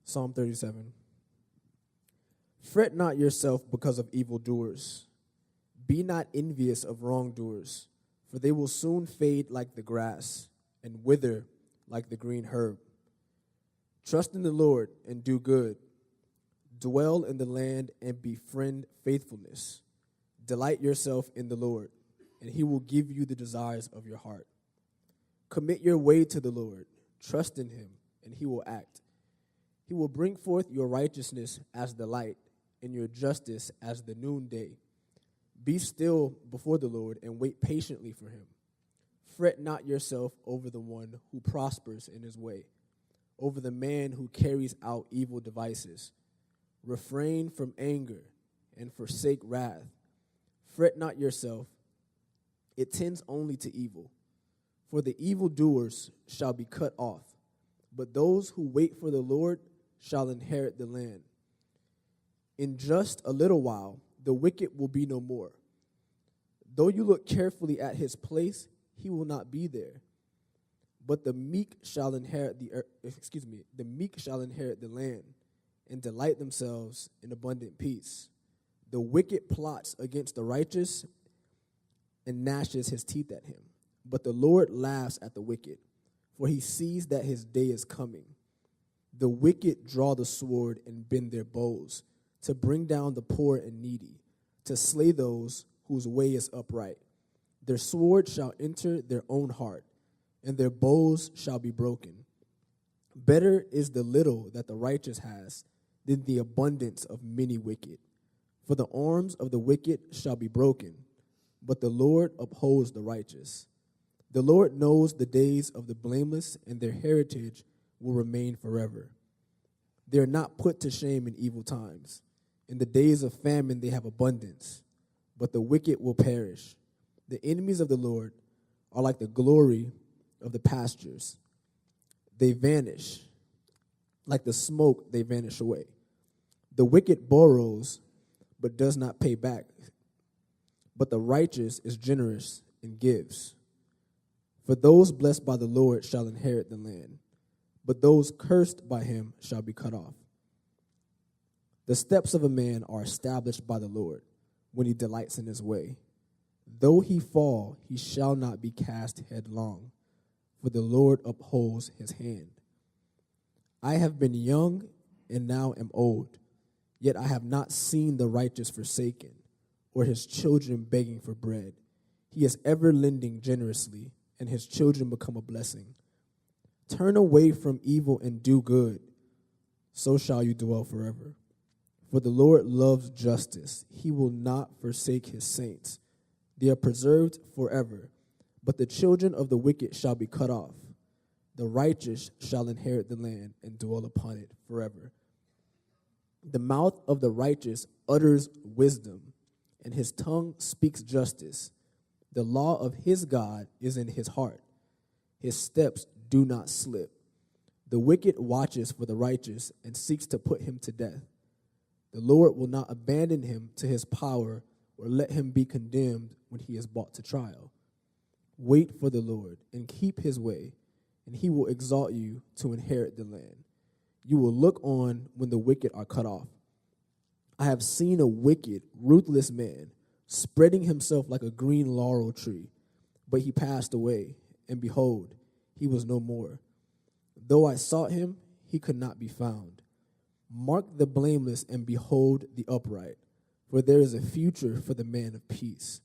Psalm 37. Fret not yourself because of evildoers. Be not envious of wrongdoers, for they will soon fade like the grass and wither like the green herb. Trust in the Lord and do good. Dwell in the land and befriend faithfulness. Delight yourself in the Lord, and he will give you the desires of your heart. Commit your way to the Lord. Trust in him, and he will act. He will bring forth your righteousness as the light, and your justice as the noonday. Be still before the Lord and wait patiently for him. Fret not yourself over the one who prospers in his way, over the man who carries out evil devices. Refrain from anger and forsake wrath. Fret not yourself. It tends only to evil. For the evildoers shall be cut off, but those who wait for the Lord shall inherit the land. In just a little while, the wicked will be no more. Though you look carefully at his place, he will not be there. But the meek shall inherit the meek shall inherit the land and delight themselves in abundant peace. The wicked plots against the righteous and gnashes his teeth at him. But the Lord laughs at the wicked, for he sees that his day is coming. The wicked draw the sword and bend their bows, to bring down the poor and needy, to slay those whose way is upright. Their sword shall enter their own heart, and their bows shall be broken. Better is the little that the righteous has than the abundance of many wicked. For the arms of the wicked shall be broken, but the Lord upholds the righteous. The Lord knows the days of the blameless, and their heritage will remain forever. They are not put to shame in evil times. In the days of famine they have abundance, but the wicked will perish. The enemies of the Lord are like the glory of the pastures. They vanish. Like the smoke, they vanish away. The wicked borrows, but does not pay back. But the righteous is generous and gives. For those blessed by the Lord shall inherit the land, but those cursed by him shall be cut off. The steps of a man are established by the Lord when he delights in his way. Though he fall, he shall not be cast headlong, for the Lord upholds his hand. I have been young and now am old, yet I have not seen the righteous forsaken, or his children begging for bread. He is ever lending generously, and his children become a blessing. Turn away from evil and do good, so shall you dwell forever. For the Lord loves justice. He will not forsake his saints. They are preserved forever, but the children of the wicked shall be cut off. The righteous shall inherit the land and dwell upon it forever. The mouth of the righteous utters wisdom, and his tongue speaks justice. The law of his God is in his heart. His steps do not slip. The wicked watches for the righteous and seeks to put him to death. The Lord will not abandon him to his power or let him be condemned when he is brought to trial. Wait for the Lord and keep his way, and he will exalt you to inherit the land. You will look on when the wicked are cut off. I have seen a wicked, ruthless man spreading himself like a green laurel tree, but he passed away, and behold, he was no more. Though I sought him, he could not be found. Mark the blameless and behold the upright, for there is a future for the man of peace.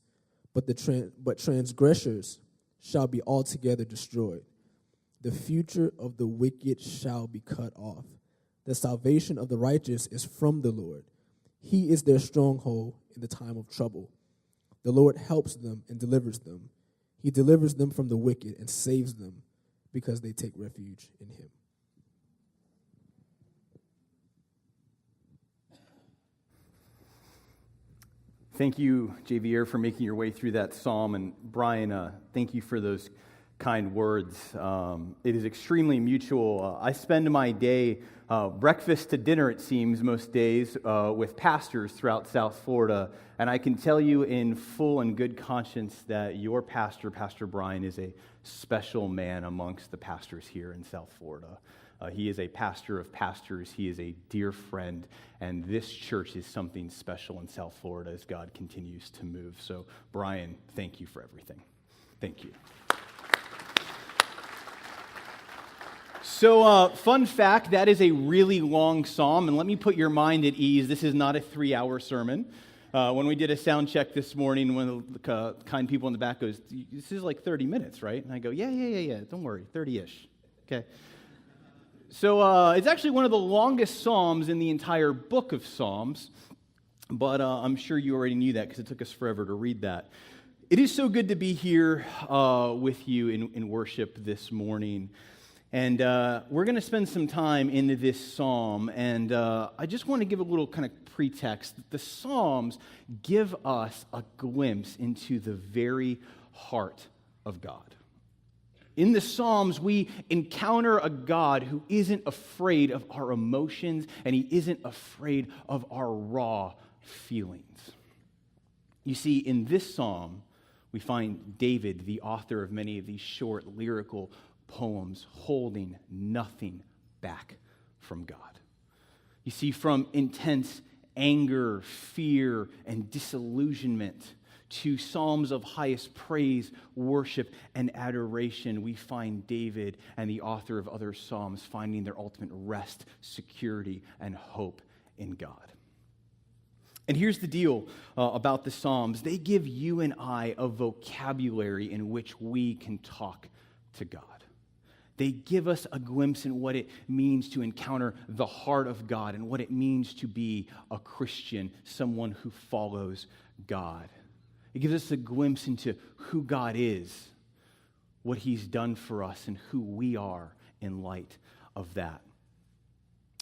But transgressors shall be altogether destroyed. The future of the wicked shall be cut off. The salvation of the righteous is from the Lord. He is their stronghold in the time of trouble. The Lord helps them and delivers them. He delivers them from the wicked and saves them because they take refuge in him. Thank you, Javier, for making your way through that psalm. And Brian, thank you for those kind words. It is extremely mutual. I spend my day, breakfast to dinner, it seems, most days, with pastors throughout South Florida. And I can tell you in full and good conscience that your pastor, Pastor Brian, is a special man amongst the pastors here in South Florida. He is a pastor of pastors. He is a dear friend. And this church is something special in South Florida as God continues to move. So, Brian, thank you for everything. Thank you. So, fun fact, that is a really long psalm. And let me put your mind at ease. This is not a 3-hour sermon. When we did a sound check this morning, one of the kind people in the back goes, this is like 30 minutes, right? And I go, yeah. Don't worry, 30-ish. Okay. So it's actually one of the longest psalms in the entire book of Psalms, but I'm sure you already knew that because it took us forever to read that. It is so good to be here with you in worship this morning. And we're going to spend some time into this psalm, and I just want to give a little kind of pretext. The Psalms give us a glimpse into the very heart of God. In the Psalms, we encounter a God who isn't afraid of our emotions, and he isn't afraid of our raw feelings. You see, in this psalm, we find David, the author of many of these short lyrical poems, holding nothing back from God. You see, from intense anger, fear, and disillusionment to psalms of highest praise, worship, and adoration, we find David and the author of other psalms finding their ultimate rest, security, and hope in God. And here's the deal about the Psalms. They give you and I a vocabulary in which we can talk to God. They give us a glimpse in what it means to encounter the heart of God and what it means to be a Christian, someone who follows God. It gives us a glimpse into who God is, what he's done for us, and who we are in light of that.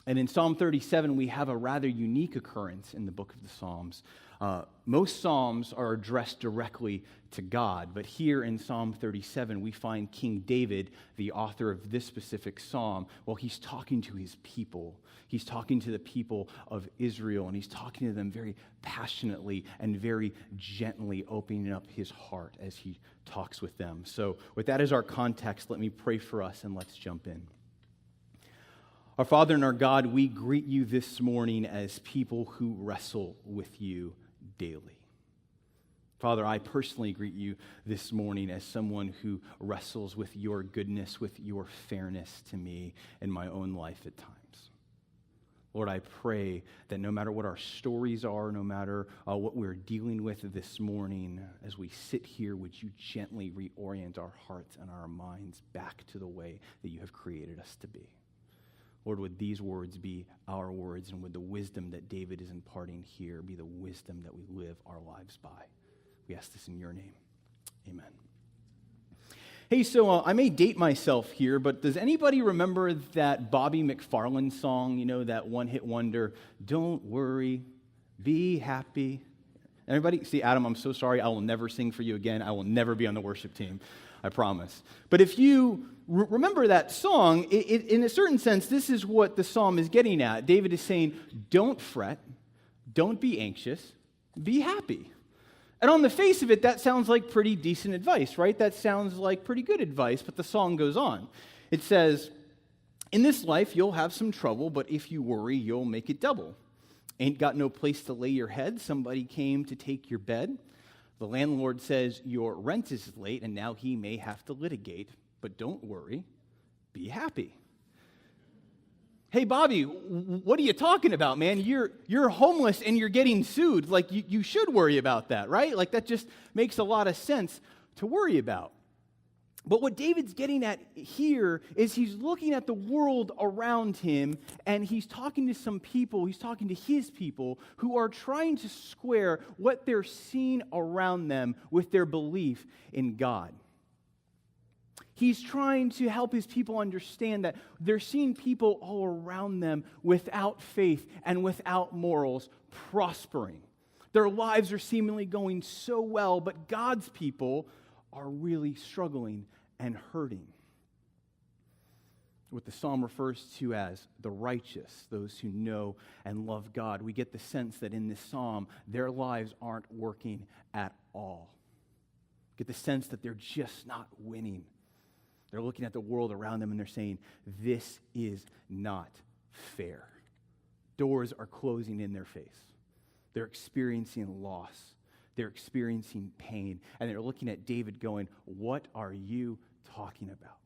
And in Psalm 37, we have a rather unique occurrence in the book of the Psalms. Most Psalms are addressed directly to God, but here in Psalm 37, we find King David, the author of this specific psalm, well, he's talking to his people. He's talking to the people of Israel, and he's talking to them very passionately and very gently, opening up his heart as he talks with them. So with that as our context, let me pray for us, and let's jump in. Our Father and our God, we greet you this morning as people who wrestle with you daily. Father, I personally greet you this morning as someone who wrestles with your goodness, with your fairness to me in my own life at times. Lord, I pray that no matter what our stories are, no matter what we're dealing with this morning, as we sit here, would you gently reorient our hearts and our minds back to the way that you have created us to be. Lord, would these words be our words, and would the wisdom that David is imparting here be the wisdom that we live our lives by? We ask this in your name. Amen. Hey, so I may date myself here, but does anybody remember that Bobby McFarlane song, you know, that one-hit wonder, Don't Worry, Be Happy? Everybody? See, Adam, I'm so sorry. I will never sing for you again. I will never be on the worship team. I promise. But if you remember that song, in a certain sense, this is what the psalm is getting at. David is saying, don't fret, don't be anxious, be happy. And on the face of it, that sounds like pretty decent advice, right? That sounds like pretty good advice, but the song goes on. It says, in this life, you'll have some trouble, but if you worry, you'll make it double. Ain't got no place to lay your head, somebody came to take your bed. The landlord says your rent is late, and now he may have to litigate. But don't worry, be happy. Hey, Bobby, what are you talking about, man? You're homeless and you're getting sued. Like, you should worry about that, right? Like, that just makes a lot of sense to worry about. But what David's getting at here is he's looking at the world around him, and he's talking to some people, he's talking to his people who are trying to square what they're seeing around them with their belief in God. He's trying to help his people understand that they're seeing people all around them without faith and without morals prospering. Their lives are seemingly going so well, but God's people are really struggling and hurting. What the psalm refers to as the righteous, those who know and love God. We get the sense that in this psalm, their lives aren't working at all. Get the sense that they're just not winning. They're looking at the world around them and they're saying, this is not fair. Doors are closing in their face. They're experiencing loss. They're experiencing pain. And they're looking at David going, what are you talking about?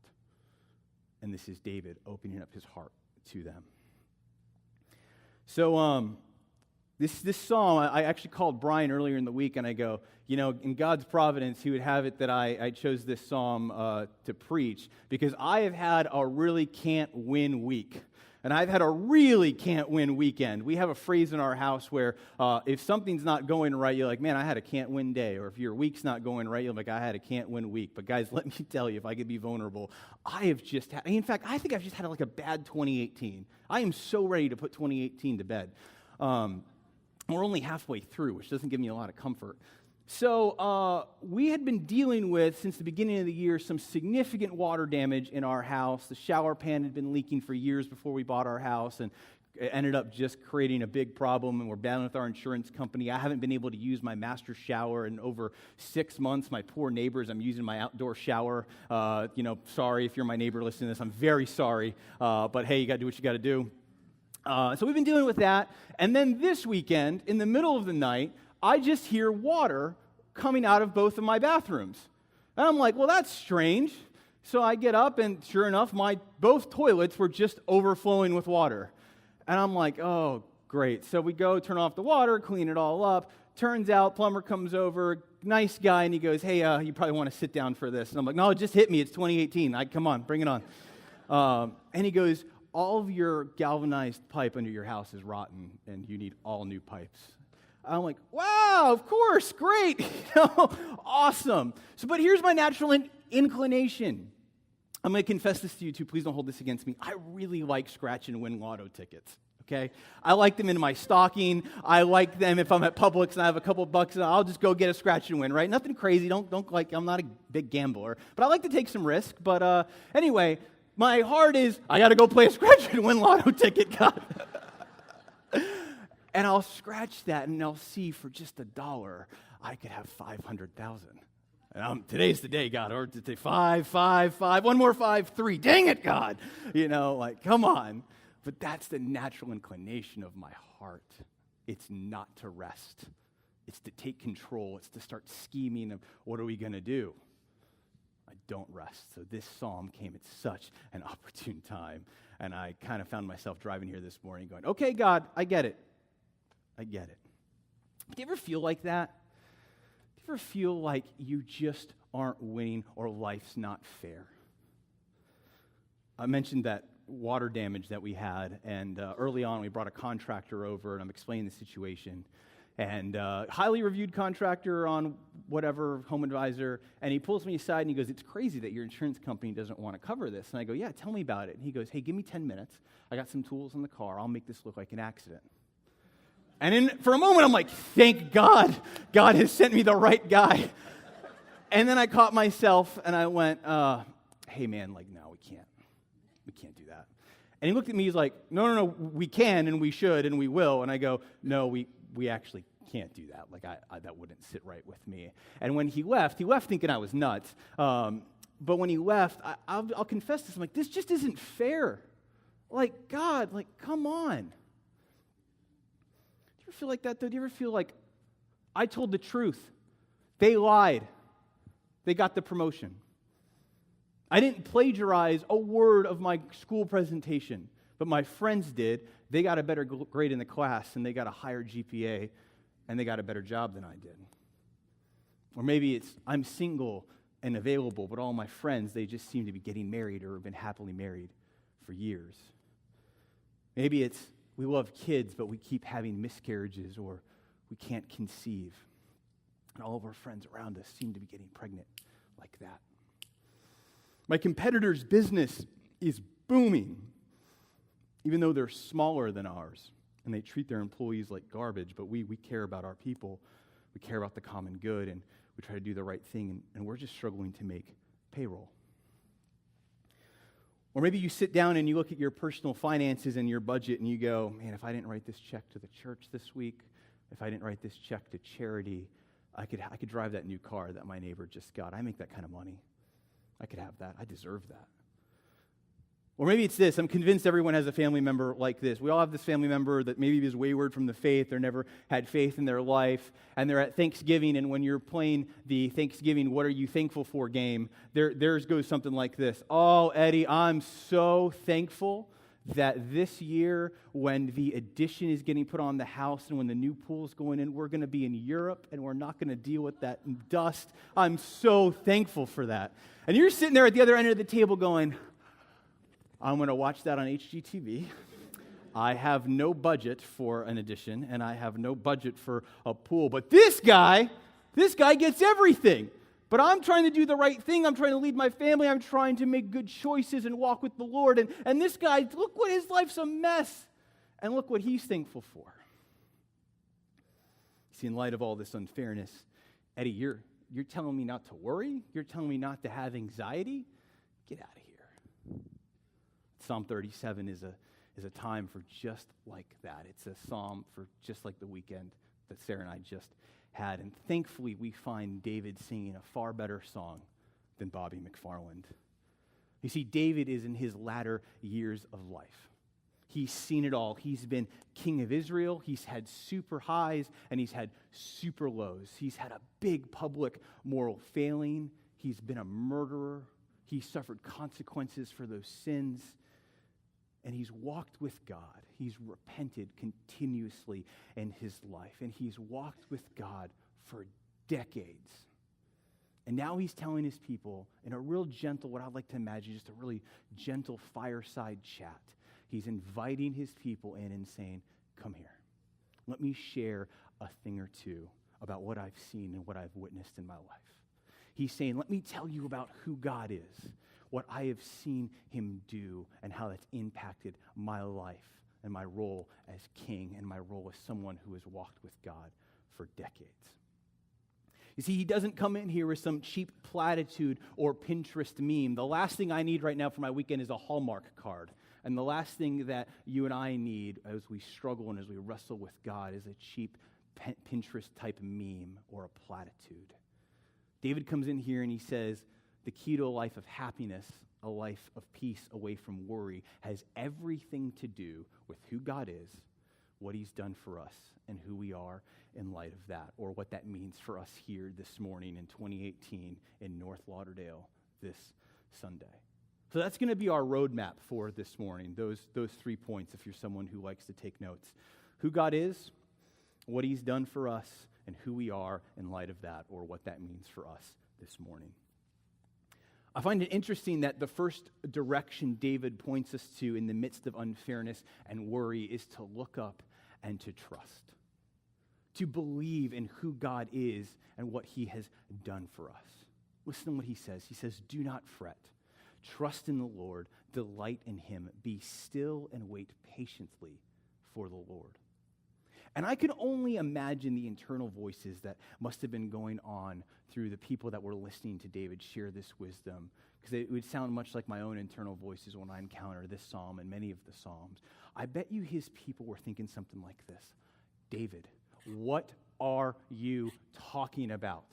And this is David opening up his heart to them. So this psalm, I actually called Brian earlier in the week, and I go, in God's providence, he would have it that I chose this psalm to preach, because I have had a really can't win week. And I've had a really can't win weekend. We have a phrase in our house where if something's not going right, you're like, man, I had a can't win day. Or if your week's not going right, you're like, I had a can't win week. But guys, let me tell you, if I could be vulnerable, I have just had, in fact, I think I've just had like a bad 2018. I am so ready to put 2018 to bed. We're only halfway through, which doesn't give me a lot of comfort. So we had been dealing with, since the beginning of the year, some significant water damage in our house. The shower pan had been leaking for years before we bought our house, and it ended up just creating a big problem, and we're down with our insurance company. I haven't been able to use my master shower in over 6 months. My poor neighbors, I'm using my outdoor shower. Sorry if you're my neighbor listening to this. I'm very sorry, but hey, you got to do what you got to do. So we've been dealing with that, and then this weekend, in the middle of the night, I just hear water coming out of both of my bathrooms. And I'm like, well, that's strange. So I get up, and sure enough, both toilets were just overflowing with water. And I'm like, oh, great. So we go turn off the water, clean it all up. Turns out, plumber comes over, nice guy, and he goes, hey, you probably want to sit down for this. And I'm like, no, just hit me. It's 2018. Come on, bring it on. And he goes, all of your galvanized pipe under your house is rotten, and you need all new pipes. I'm like, wow, of course, great, awesome. So, but here's my natural inclination. I'm going to confess this to you too. Please don't hold this against me. I really like scratch and win lotto tickets. Okay, I like them in my stocking. I like them if I'm at Publix and I have a couple bucks, and I'll just go get a scratch and win. Right? Nothing crazy. Don't like. I'm not a big gambler, but I like to take some risk. But anyway, my heart is I got to go play a scratch and win lotto ticket, God. And I'll scratch that, and I'll see for just $1, I could have 500,000. And today's the day, God. Or today, 5, 5, 5, one more 5, 3. Dang it, God. Come on. But that's the natural inclination of my heart. It's not to rest. It's to take control. It's to start scheming of what are we going to do? I don't rest. So this psalm came at such an opportune time. And I kind of found myself driving here this morning going, okay, God, I get it. I get it. Do you ever feel like that? Do you ever feel like you just aren't winning or life's not fair? I mentioned that water damage that we had, and early on we brought a contractor over, and I'm explaining the situation. And highly reviewed contractor on whatever, home advisor, and he pulls me aside and he goes, it's crazy that your insurance company doesn't want to cover this. And I go, yeah, tell me about it. And he goes, hey, give me 10 minutes. I got some tools in the car. I'll make this look like an accident. And for a moment, I'm like, thank God. God has sent me the right guy. And then I caught myself, and I went, hey, man, no, we can't. We can't do that. And he looked at me, he's like, no, we can, and we should, and we will. And I go, no, we actually can't do that. That wouldn't sit right with me. And when he left thinking I was nuts. But when he left, I'll confess this. I'm like, this just isn't fair. God, come on. Do you ever feel like that, though? Do you ever feel like I told the truth? They lied. They got the promotion. I didn't plagiarize a word of my school presentation, but my friends did. They got a better grade in the class, and they got a higher GPA, and they got a better job than I did. Or maybe it's I'm single and available, but all my friends, they just seem to be getting married or have been happily married for years. Maybe it's we love kids, but we keep having miscarriages, or we can't conceive. And all of our friends around us seem to be getting pregnant like that. My competitor's business is booming, even though they're smaller than ours, and they treat their employees like garbage, but we care about our people. We care about the common good, and we try to do the right thing, and we're just struggling to make payroll. Or maybe you sit down and you look at your personal finances and your budget, and you go, man, if I didn't write this check to the church this week, if I didn't write this check to charity, I could drive that new car that my neighbor just got. I make that kind of money. I could have that. I deserve that. Or maybe it's this. I'm convinced everyone has a family member like this. We all have this family member that maybe is wayward from the faith or never had faith in their life, and they're at Thanksgiving, and when you're playing the Thanksgiving What Are You Thankful For game, theirs goes something like this. Oh, Eddie, I'm so thankful that this year when the addition is getting put on the house and when the new pool's going in, we're going to be in Europe and we're not going to deal with that dust. I'm so thankful for that. And you're sitting there at the other end of the table going, I'm going to watch that on HGTV. I have no budget for an addition, and I have no budget for a pool. But this guy gets everything. But I'm trying to do the right thing. I'm trying to lead my family. I'm trying to make good choices and walk with the Lord. And this guy, look what his life's a mess. And look what he's thankful for. See, in light of all this unfairness, Eddie, you're telling me not to worry? You're telling me not to have anxiety? Get out of here. Psalm 37 is a time for just like that. It's a psalm for just like the weekend that Sarah and I just had. And thankfully, we find David singing a far better song than Bobby McFarland. You see, David is in his latter years of life. He's seen it all. He's been king of Israel. He's had super highs and he's had super lows. He's had a big public moral failing. He's been a murderer. He suffered consequences for those sins. And he's walked with God. He's repented continuously in his life. And he's walked with God for decades. And now he's telling his people in a real gentle, what I'd like to imagine, just a really gentle fireside chat. He's inviting his people in and saying, come here. Let me share a thing or two about what I've seen and what I've witnessed in my life. He's saying, let me tell you about who God is, what I have seen him do, and how that's impacted my life and my role as king and my role as someone who has walked with God for decades. You see, he doesn't come in here with some cheap platitude or Pinterest meme. The last thing I need right now for my weekend is a Hallmark card. And the last thing that you and I need as we struggle and as we wrestle with God is a cheap Pinterest-type meme or a platitude. David comes in here and he says, the key to a life of happiness, a life of peace away from worry, has everything to do with who God is, what he's done for us, and who we are in light of that, or what that means for us here this morning in 2018 in North Lauderdale this Sunday. So that's going to be our roadmap for this morning, those 3 points if you're someone who likes to take notes. Who God is, what he's done for us, and who we are in light of that, or what that means for us this morning. I find it interesting that the first direction David points us to in the midst of unfairness and worry is to look up and to trust, to believe in who God is and what he has done for us. Listen to what he says. He says, do not fret. Trust in the Lord, delight in him, be still and wait patiently for the Lord. And I can only imagine the internal voices that must have been going on through the people that were listening to David share this wisdom, because it would sound much like my own internal voices when I encounter this psalm and many of the psalms. I bet you his people were thinking something like this. David, what are you talking about?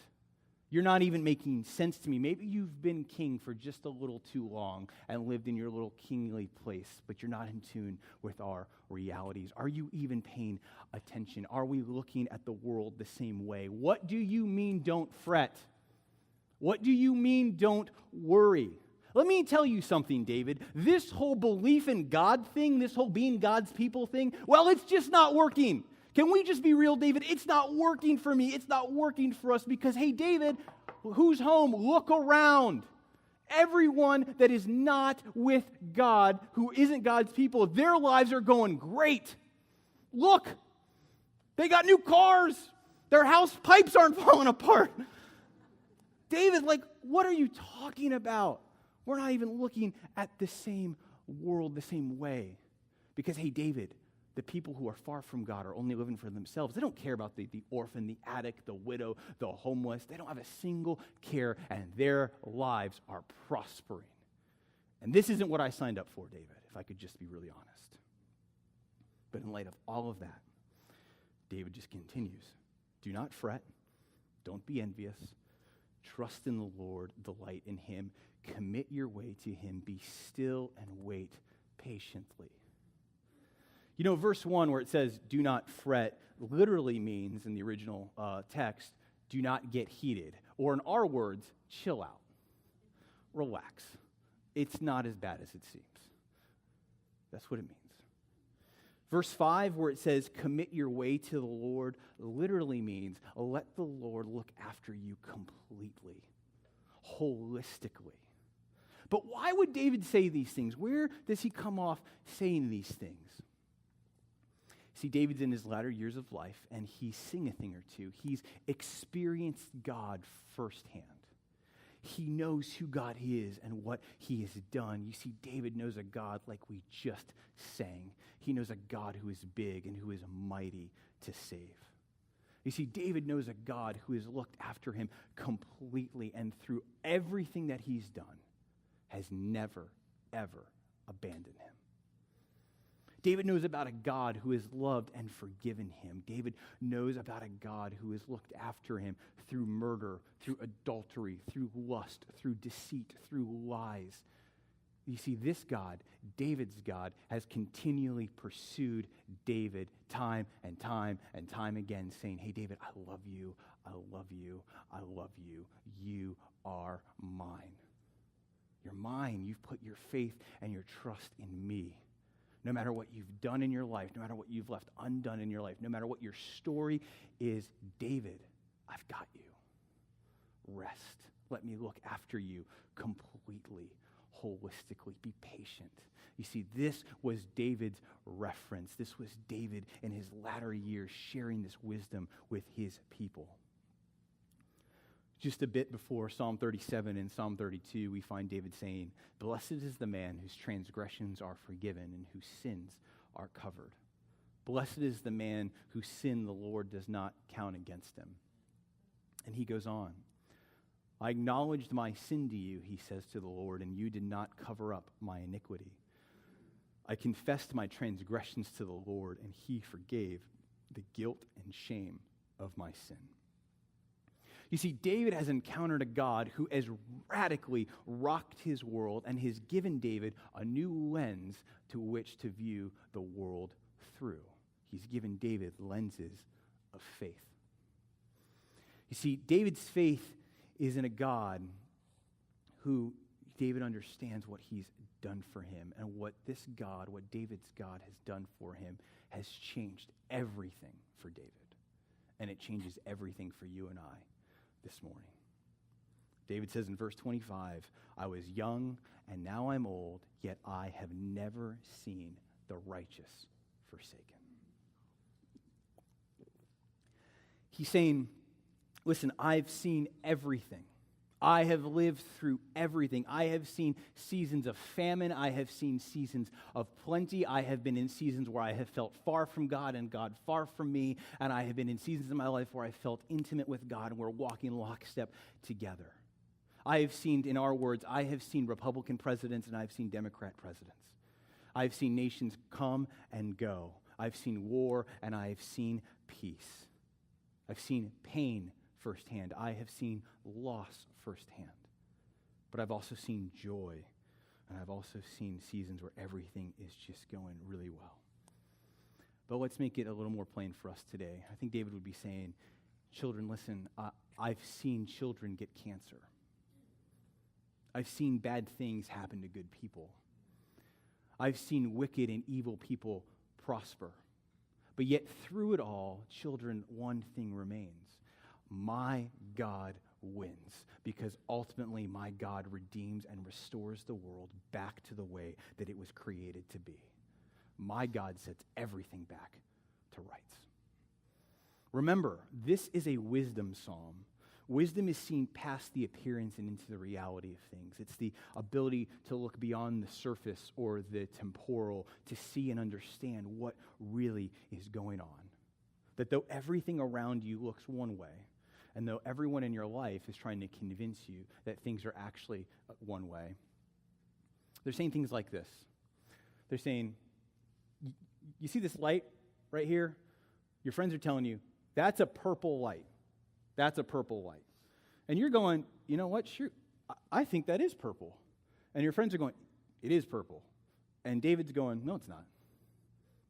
You're not even making sense to me. Maybe you've been king for just a little too long and lived in your little kingly place, but you're not in tune with our realities. Are you even paying attention? Are we looking at the world the same way? What do you mean don't fret? What do you mean don't worry? Let me tell you something, David. This whole belief in God thing, this whole being God's people thing, well, it's just not working. Can we just be real, David? It's not working for me. It's not working for us because, hey, David, who's home? Look around. Everyone that is not with God, who isn't God's people, their lives are going great. Look, they got new cars. Their house pipes aren't falling apart. David, what are you talking about? We're not even looking at the same world the same way. Because, hey, David, the people who are far from God are only living for themselves. They don't care about the orphan, the addict, the widow, the homeless. They don't have a single care, and their lives are prospering. And this isn't what I signed up for, David, if I could just be really honest. But in light of all of that, David just continues. Do not fret. Don't be envious. Trust in the Lord, delight in him, commit your way to him, be still and wait patiently. You know, verse 1 where it says, do not fret, literally means in the original text, do not get heated. Or in our words, chill out, relax. It's not as bad as it seems. That's what it means. Verse 5, where it says, commit your way to the Lord, literally means let the Lord look after you completely, holistically. But why would David say these things? Where does he come off saying these things? See, David's in his latter years of life, and he's seen a thing or two. He's experienced God firsthand. He knows who God is and what he has done. You see, David knows a God like we just sang. He knows a God who is big and who is mighty to save. You see, David knows a God who has looked after him completely and through everything that he's done has never, ever abandoned him. David knows about a God who has loved and forgiven him. David knows about a God who has looked after him through murder, through adultery, through lust, through deceit, through lies. You see, this God, David's God, has continually pursued David time and time and time again, saying, hey, David, I love you, I love you, I love you. You are mine. You're mine. You've put your faith and your trust in me. No matter what you've done in your life, no matter what you've left undone in your life, no matter what your story is, David, I've got you. Rest. Let me look after you completely, holistically. Be patient. You see, this was David's reference. This was David in his latter years sharing this wisdom with his people. Just a bit before Psalm 37 and Psalm 32, we find David saying, blessed is the man whose transgressions are forgiven and whose sins are covered. Blessed is the man whose sin the Lord does not count against him. And he goes on, I acknowledged my sin to you, he says to the Lord, and you did not cover up my iniquity. I confessed my transgressions to the Lord, and he forgave the guilt and shame of my sin. You see, David has encountered a God who has radically rocked his world and has given David a new lens to which to view the world through. He's given David lenses of faith. You see, David's faith is in a God who David understands what he's done for him, and what this God, what David's God has done for him, has changed everything for David. And it changes everything for you and I this morning. David says in verse 25, I was young and now I'm old, yet I have never seen the righteous forsaken. He's saying, listen, I've seen everything. I have lived through everything. I have seen seasons of famine. I have seen seasons of plenty. I have been in seasons where I have felt far from God and God far from me. And I have been in seasons in my life where I felt intimate with God and we're walking lockstep together. I have seen, in our words, I have seen Republican presidents and I've seen Democrat presidents. I've seen nations come and go. I've seen war and I've seen peace. I've seen pain firsthand. I have seen loss firsthand. But I've also seen joy, and I've also seen seasons where everything is just going really well. But let's make it a little more plain for us today. I think David would be saying, children, listen, I've seen children get cancer. I've seen bad things happen to good people. I've seen wicked and evil people prosper. But yet through it all, children, one thing remains. My God wins, because ultimately my God redeems and restores the world back to the way that it was created to be. My God sets everything back to rights. Remember, this is a wisdom psalm. Wisdom is seen past the appearance and into the reality of things. It's the ability to look beyond the surface or the temporal to see and understand what really is going on. That though everything around you looks one way, and though everyone in your life is trying to convince you that things are actually one way, they're saying things like this. They're saying, you see this light right here? Your friends are telling you, that's a purple light. That's a purple light. And you're going, you know what, sure, I think that is purple. And your friends are going, it is purple. And David's going, no, it's not.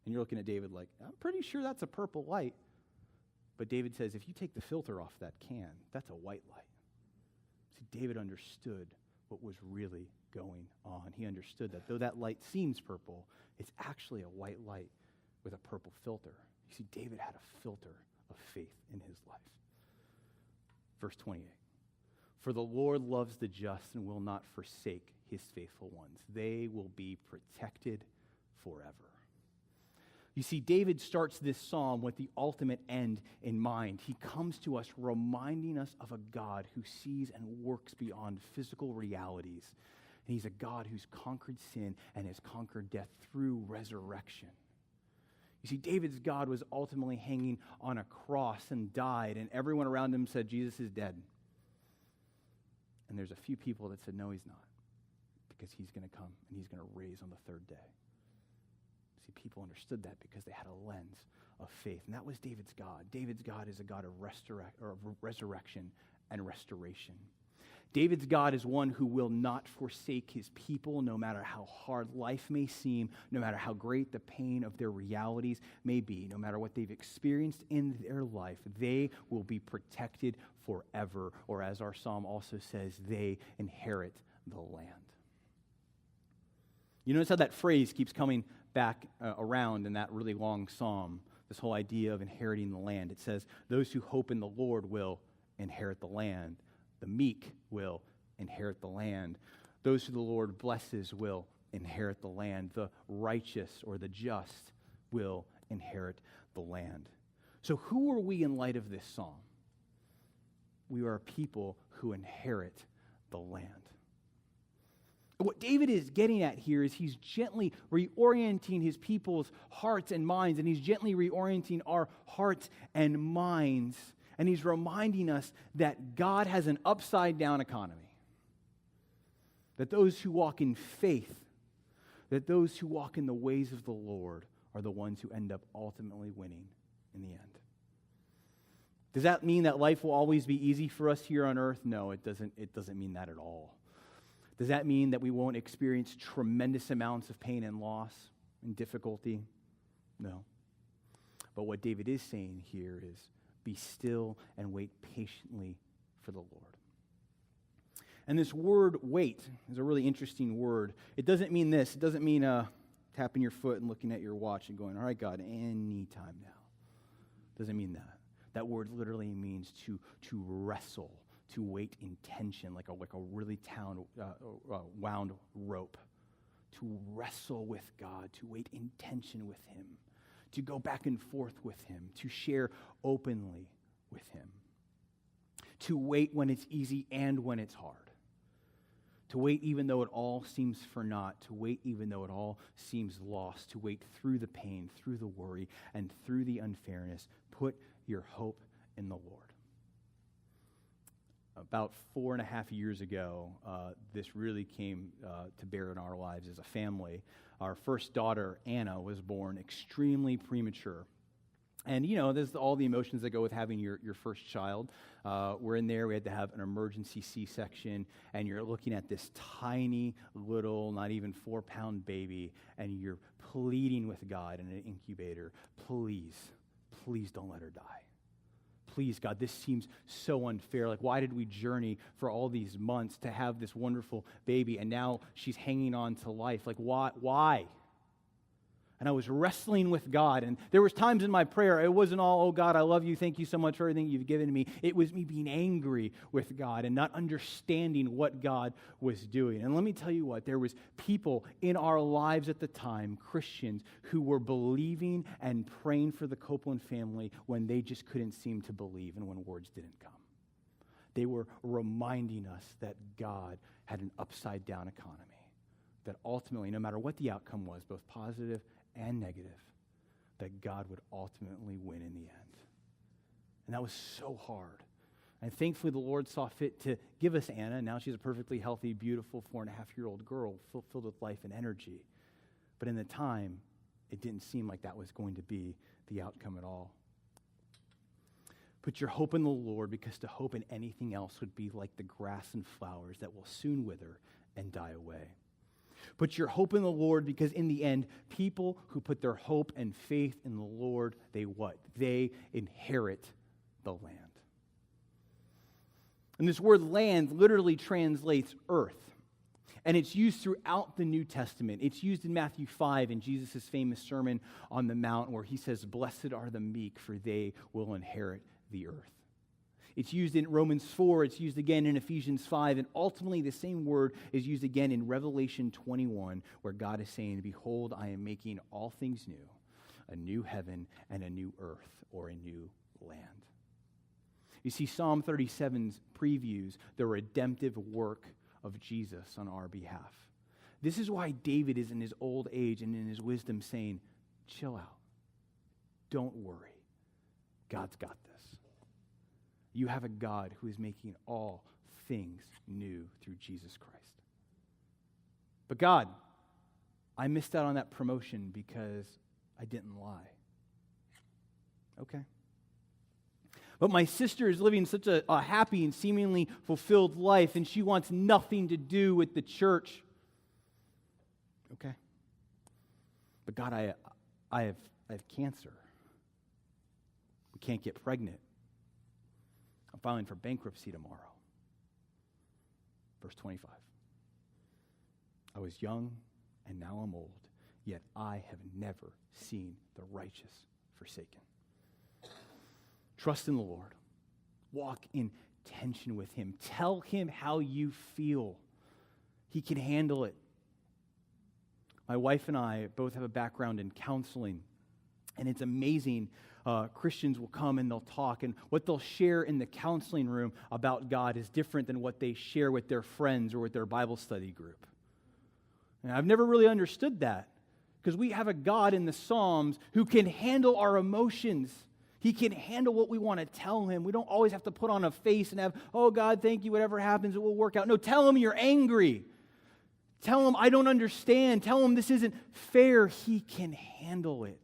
And you're looking at David like, I'm pretty sure that's a purple light. But David says, if you take the filter off that can, that's a white light. See, David understood what was really going on. He understood that though that light seems purple, it's actually a white light with a purple filter. You see, David had a filter of faith in his life. Verse 28. For the Lord loves the just and will not forsake his faithful ones. They will be protected forever. You see, David starts this psalm with the ultimate end in mind. He comes to us reminding us of a God who sees and works beyond physical realities. And he's a God who's conquered sin and has conquered death through resurrection. You see, David's God was ultimately hanging on a cross and died, and everyone around him said, Jesus is dead. And there's a few people that said, no, he's not, because he's going to come and he's going to raise on the third day. See, people understood that because they had a lens of faith, and that was David's God. David's God is a God of resurrection and restoration. David's God is one who will not forsake his people, no matter how hard life may seem, no matter how great the pain of their realities may be, no matter what they've experienced in their life, they will be protected forever, or as our psalm also says, they inherit the land. You notice how that phrase keeps coming back around in that really long psalm, this whole idea of inheriting the land. It says, those who hope in the Lord will inherit the land. The meek will inherit the land. Those who the Lord blesses will inherit the land. The righteous or the just will inherit the land. So who are we in light of this psalm? We are a people who inherit the land. What David is getting at here is he's gently reorienting his people's hearts and minds, and he's gently reorienting our hearts and minds. And he's reminding us that God has an upside-down economy. That those who walk in faith, that those who walk in the ways of the Lord are the ones who end up ultimately winning in the end. Does that mean that life will always be easy for us here on earth? No, it doesn't mean that at all. Does that mean that we won't experience tremendous amounts of pain and loss and difficulty? No. But what David is saying here is, be still and wait patiently for the Lord. And this word wait is a really interesting word. It doesn't mean this. It doesn't mean tapping your foot and looking at your watch and going, all right, God, any time now. It doesn't mean that. That word literally means to wrestle, to wait in tension, like a really wound rope. To wrestle with God, to wait in tension with him, to go back and forth with him, to share openly with him, to wait when it's easy and when it's hard, to wait even though it all seems for naught, to wait even though it all seems lost, to wait through the pain, through the worry, and through the unfairness. Put your hope in the Lord. About 4.5 years ago, this really came to bear in our lives as a family. Our first daughter, Anna, was born extremely premature. And, you know, there's all the emotions that go with having your first child. We're in there. We had to have an emergency C-section, and you're looking at this tiny little, not even 4-pound baby, and you're pleading with God in an incubator, please don't let her die. Please, God, this seems so unfair. Like, why did we journey for all these months to have this wonderful baby, and now she's hanging on to life? Like, why? And I was wrestling with God, and there was times in my prayer, it wasn't all, oh, God, I love you, thank you so much for everything you've given to me. It was me being angry with God and not understanding what God was doing. And let me tell you what, there was people in our lives at the time, Christians, who were believing and praying for the Copeland family when they just couldn't seem to believe and when words didn't come. They were reminding us that God had an upside-down economy, that ultimately, no matter what the outcome was, both positive and negative, that God would ultimately win in the end. And that was so hard. And thankfully, the Lord saw fit to give us Anna. Now she's a perfectly healthy, beautiful 4.5-year-old girl filled with life and energy. But in the time, it didn't seem like that was going to be the outcome at all. Put your hope in the Lord, because to hope in anything else would be like the grass and flowers that will soon wither and die away. Put your hope in the Lord, because in the end, people who put their hope and faith in the Lord, they what? They inherit the land. And this word land literally translates earth. And it's used throughout the New Testament. It's used in Matthew 5 in Jesus' famous Sermon on the Mount, where he says, "Blessed are the meek, for they will inherit the earth." It's used in Romans 4, it's used again in Ephesians 5, and ultimately the same word is used again in Revelation 21, where God is saying, "Behold, I am making all things new, a new heaven and a new earth," or a new land. You see, Psalm 37 previews the redemptive work of Jesus on our behalf. This is why David is in his old age and in his wisdom saying, chill out. Don't worry. God's got this. You have a God who is making all things new through Jesus Christ. But God, I missed out on that promotion because I didn't lie. Okay. But my sister is living such a happy and seemingly fulfilled life, and she wants nothing to do with the church. Okay. But God, I have cancer. We can't get pregnant. I'm filing for bankruptcy tomorrow. Verse 25. I was young, and now I'm old, yet I have never seen the righteous forsaken. Trust in the Lord. Walk in tension with him. Tell him how you feel. He can handle it. My wife and I both have a background in counseling, and it's amazing. Christians will come and they'll talk, and what they'll share in the counseling room about God is different than what they share with their friends or with their Bible study group. And I've never really understood that, because we have a God in the Psalms who can handle our emotions. He can handle what we want to tell him. We don't always have to put on a face and have, "Oh, God, thank you, whatever happens, it will work out." No, tell him you're angry. Tell him, "I don't understand." Tell him this isn't fair. He can handle it.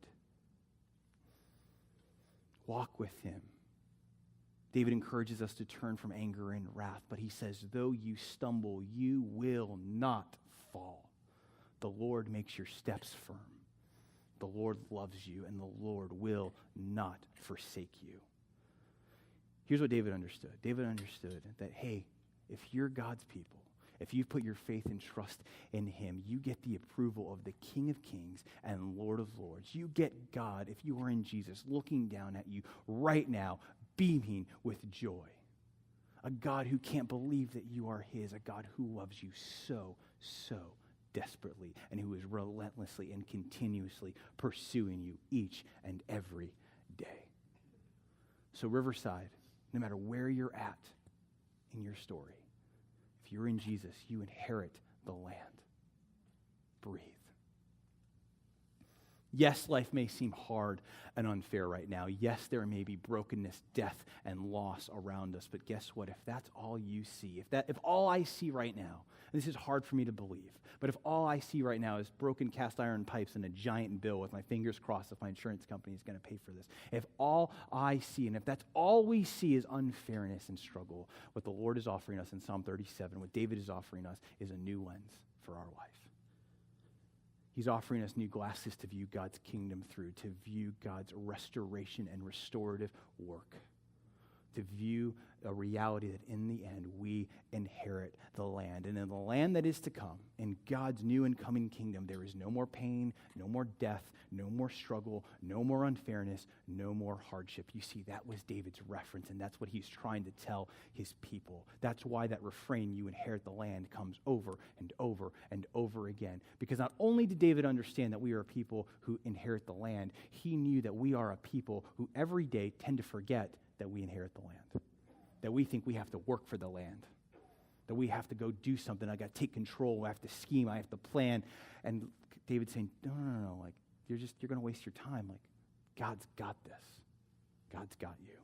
Walk with him. David encourages us to turn from anger and wrath, but he says, though you stumble, you will not fall. The Lord makes your steps firm. The Lord loves you, and the Lord will not forsake you. Here's what David understood. David understood that, hey, if you're God's people, if you've put your faith and trust in him, you get the approval of the King of Kings and Lord of Lords. You get God, if you are in Jesus, looking down at you right now, beaming with joy. A God who can't believe that you are his, a God who loves you so desperately, and who is relentlessly and continuously pursuing you each and every day. So Riverside, no matter where you're at in your story, if you're in Jesus, you inherit the land. Breathe. Yes, life may seem hard and unfair right now. Yes, there may be brokenness, death, and loss around us. But guess what? If that's all you see, if all I see right now, and this is hard for me to believe, but if all I see right now is broken cast iron pipes and a giant bill with my fingers crossed if my insurance company is going to pay for this, if all I see, and if that's all we see is unfairness and struggle, what the Lord is offering us in Psalm 37, what David is offering us, is a new lens for our life. He's offering us new glasses to view God's kingdom through, to view God's restoration and restorative work, to view a reality that in the end we inherit the land. And in the land that is to come, in God's new and coming kingdom, there is no more pain, no more death, no more struggle, no more unfairness, no more hardship. You see, that was David's reference, and that's what he's trying to tell his people. That's why that refrain, "you inherit the land," comes over and over and over again. Because not only did David understand that we are a people who inherit the land, he knew that we are a people who every day tend to forget that we inherit the land. That we think we have to work for the land. That we have to go do something. I got to take control. I have to scheme. I have to plan. And David's saying, no. Like, you're going to waste your time. Like, God's got this. God's got you.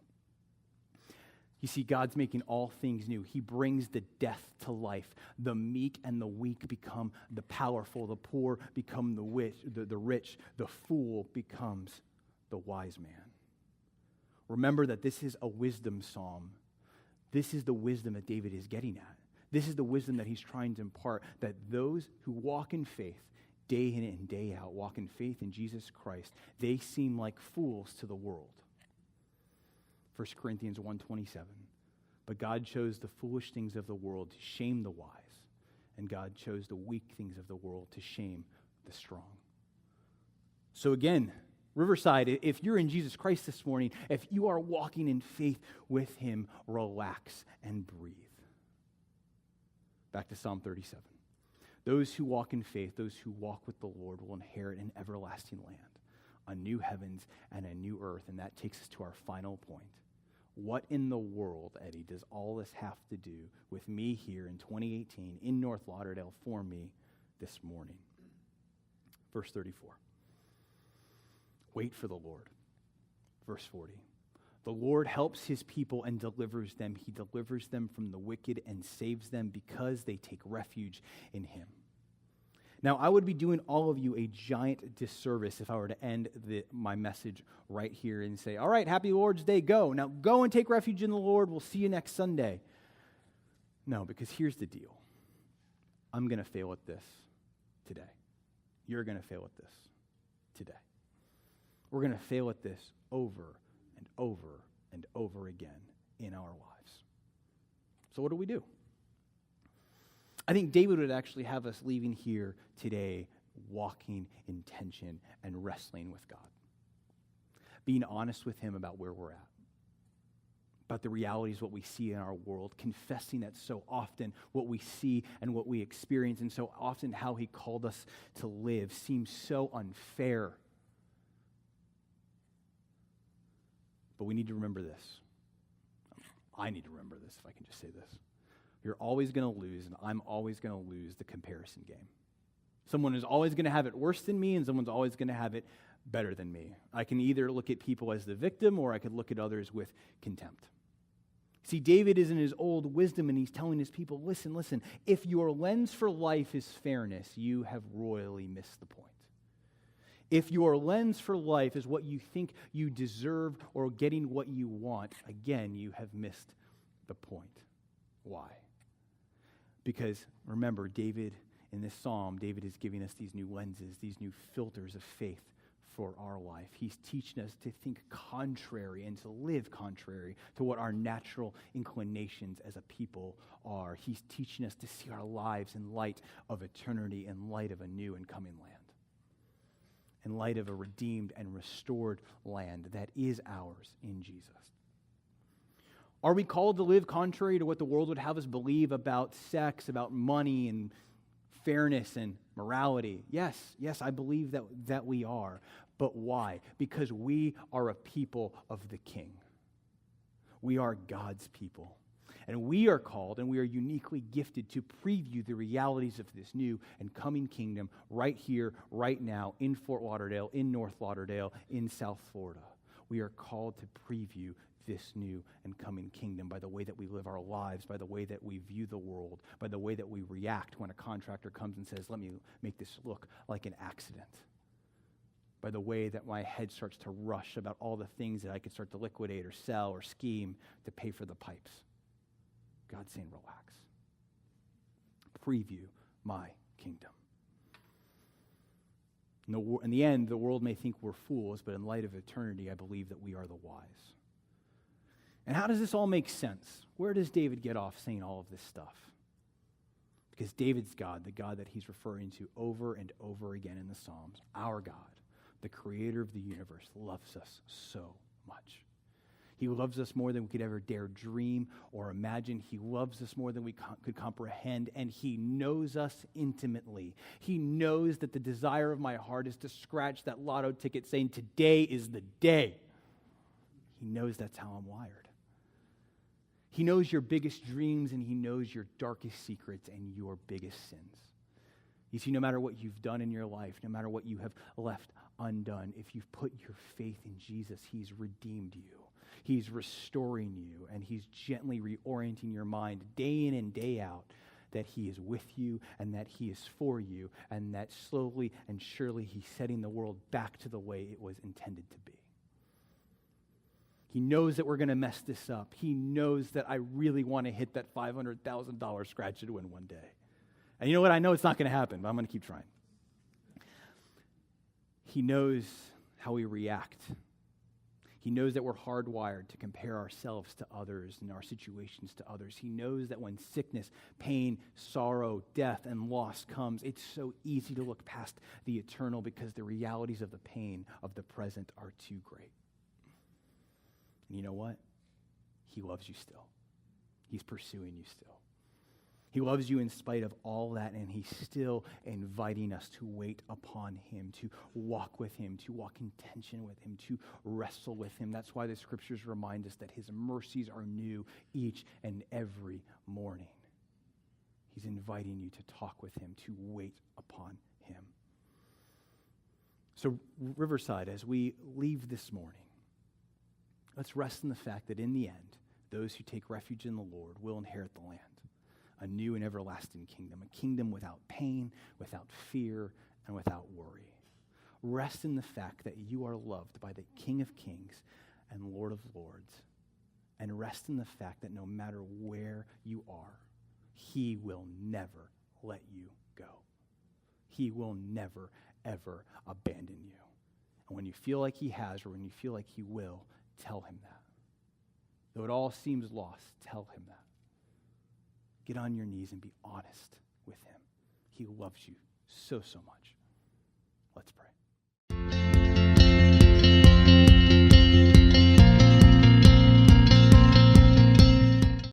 You see, God's making all things new. He brings the death to life. The meek and the weak become the powerful. The poor become the rich. The fool becomes the wise man. Remember that this is a wisdom psalm. This is the wisdom that David is getting at. This is the wisdom that he's trying to impart, that those who walk in faith, day in and day out, walk in faith in Jesus Christ, they seem like fools to the world. 1 Corinthians 1:27. But God chose the foolish things of the world to shame the wise, and God chose the weak things of the world to shame the strong. So again, Riverside, if you're in Jesus Christ this morning, if you are walking in faith with him, relax and breathe. Back to Psalm 37. Those who walk in faith, those who walk with the Lord will inherit an everlasting land, a new heavens and a new earth. And that takes us to our final point. What in the world, Eddie, does all this have to do with me here in 2018 in North Lauderdale for me this morning? Verse 34. Wait for the Lord. Verse 40. The Lord helps his people and delivers them. He delivers them from the wicked and saves them because they take refuge in him. Now, I would be doing all of you a giant disservice if I were to end my message right here and say, all right, happy Lord's Day, go. Now, go and take refuge in the Lord. We'll see you next Sunday. No, because here's the deal. I'm going to fail at this today. You're going to fail at this today. We're going to fail at this over and over and over again in our lives. So what do? I think David would actually have us leaving here today walking in tension and wrestling with God. Being honest with him about where we're at. About the realities, what we see in our world. Confessing that so often what we see and what we experience and so often how he called us to live seems so unfair. But we need to remember this. I need to remember this, if I can just say this. You're always going to lose, and I'm always going to lose the comparison game. Someone is always going to have it worse than me, and someone's always going to have it better than me. I can either look at people as the victim, or I could look at others with contempt. See, David is in his old wisdom, and he's telling his people, listen, if your lens for life is fairness, you have royally missed the point. If your lens for life is what you think you deserve or getting what you want, again, you have missed the point. Why? Because remember, David, in this psalm, David is giving us these new lenses, these new filters of faith for our life. He's teaching us to think contrary and to live contrary to what our natural inclinations as a people are. He's teaching us to see our lives in light of eternity, in light of a new and coming land. In light of a redeemed and restored land that is ours in Jesus. Are we called to live contrary to what the world would have us believe about sex, about money and fairness and morality? Yes, I believe that we are. But why? Because we are a people of the King. We are God's people. And we are called and we are uniquely gifted to preview the realities of this new and coming kingdom right here, right now, in Fort Lauderdale, in North Lauderdale, in South Florida. We are called to preview this new and coming kingdom by the way that we live our lives, by the way that we view the world, by the way that we react when a contractor comes and says, let me make this look like an accident. By the way that my head starts to rush about all the things that I could start to liquidate or sell or scheme to pay for the pipes. God's saying, relax. Preview my kingdom. In the end, the world may think we're fools, but in light of eternity, I believe that we are the wise. And how does this all make sense? Where does David get off saying all of this stuff? Because David's God, the God that he's referring to over and over again in the Psalms, our God, the creator of the universe, loves us so much. He loves us more than we could ever dare dream or imagine. He loves us more than we could comprehend, and he knows us intimately. He knows that the desire of my heart is to scratch that lotto ticket saying, today is the day. He knows that's how I'm wired. He knows your biggest dreams, and he knows your darkest secrets and your biggest sins. You see, no matter what you've done in your life, no matter what you have left undone, if you've put your faith in Jesus, he's redeemed you. He's restoring you, and he's gently reorienting your mind day in and day out that he is with you and that he is for you, and that slowly and surely he's setting the world back to the way it was intended to be. He knows that we're going to mess this up. He knows that I really want to hit that $500,000 scratch and win one day. And you know what? I know it's not going to happen, but I'm going to keep trying. He knows how we react. He knows that we're hardwired to compare ourselves to others and our situations to others. He knows that when sickness, pain, sorrow, death, and loss comes, it's so easy to look past the eternal because the realities of the pain of the present are too great. And you know what? He loves you still. He's pursuing you still. He loves you in spite of all that, and he's still inviting us to wait upon him, to walk with him, to walk in tension with him, to wrestle with him. That's why the scriptures remind us that his mercies are new each and every morning. He's inviting you to talk with him, to wait upon him. So, Riverside, as we leave this morning, let's rest in the fact that in the end, those who take refuge in the Lord will inherit the land. A new and everlasting kingdom, a kingdom without pain, without fear, and without worry. Rest in the fact that you are loved by the King of Kings and Lord of Lords, and rest in the fact that no matter where you are, he will never let you go. He will never, ever abandon you. And when you feel like he has, or when you feel like he will, tell him that. Though it all seems lost, tell him that. Get on your knees and be honest with him. He loves you so, so much.